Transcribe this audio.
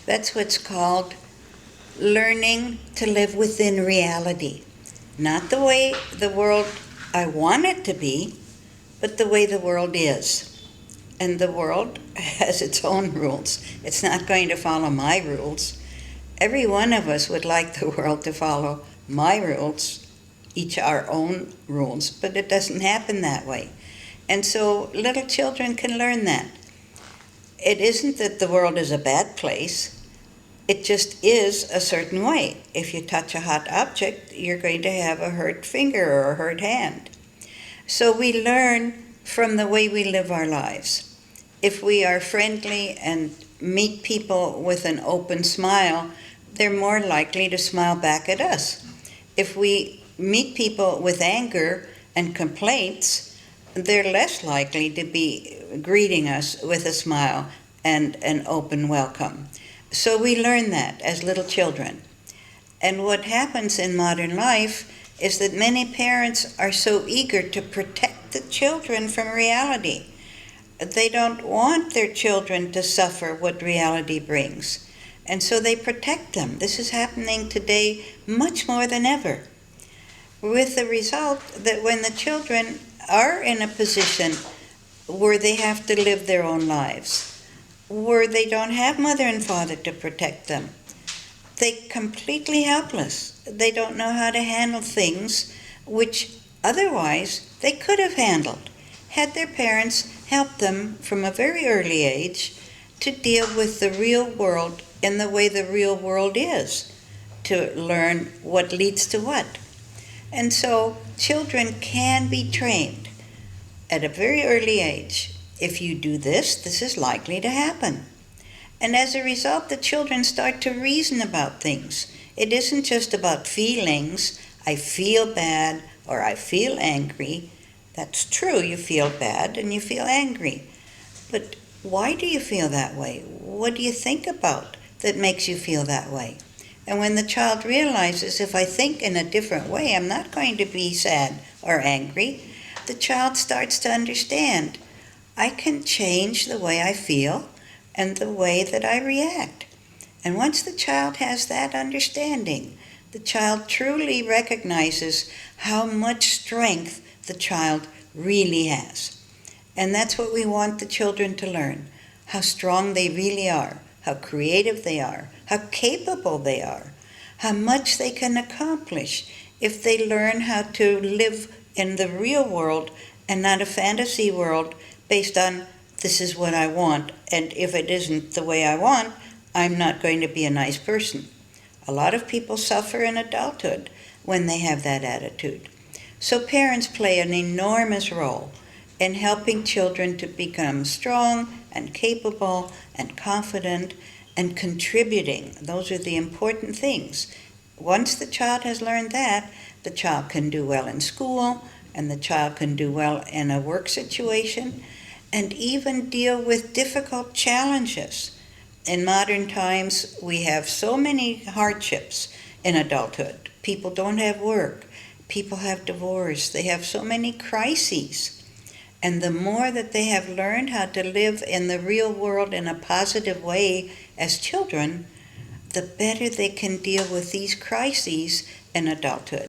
That's what's called learning to live within reality. Not the way the world I want it to be, but the way the world is. And the world has its own rules. It's not going to follow my rules. Every one of us would like the world to follow my rules, each our own rules, but it doesn't happen that way. And so little children can learn that. It isn't that the world is a bad place. It just is a certain way. If you touch a hot object, you're going to have a hurt finger or a hurt hand. So we learn from the way we live our lives. If we are friendly and meet people with an open smile, they're more likely to smile back at us. If we meet people with anger and complaints, they're less likely to be greeting us with a smile and an open welcome. So we learn that as little children. And what happens in modern life is that many parents are so eager to protect the children from reality. They don't want their children to suffer what reality brings. And so they protect them. This is happening today much more than ever. With the result that when the children are in a position where they have to live their own lives, where they don't have mother and father to protect them, they're completely helpless. They don't know how to handle things which otherwise they could have handled had their parents helped them from a very early age to deal with the real world in the way the real world is, to learn what leads to what. And so children can be trained at a very early age. If you do this, this is likely to happen. And as a result, the children start to reason about things. It isn't just about feelings. I feel bad or I feel angry. That's true, you feel bad and you feel angry. But why do you feel that way? What do you think about that makes you feel that way? And when the child realizes, if I think in a different way, I'm not going to be sad or angry, the child starts to understand, I can change the way I feel and the way that I react. And once the child has that understanding, the child truly recognizes how much strength the child really has. And that's what we want the children to learn, how strong they really are, how creative they are, how capable they are, how much they can accomplish if they learn how to live in the real world and not a fantasy world based on this is what I want, and if it isn't the way I want, I'm not going to be a nice person. A lot of people suffer in adulthood when they have that attitude. So parents play an enormous role in helping children to become strong and capable and confident and contributing. Those are the important things. Once the child has learned that, the child can do well in school, and the child can do well in a work situation, and even deal with difficult challenges. In modern times, we have so many hardships in adulthood. People don't have work. People have divorce. They have so many crises. And the more that they have learned how to live in the real world in a positive way as children, the better they can deal with these crises in adulthood.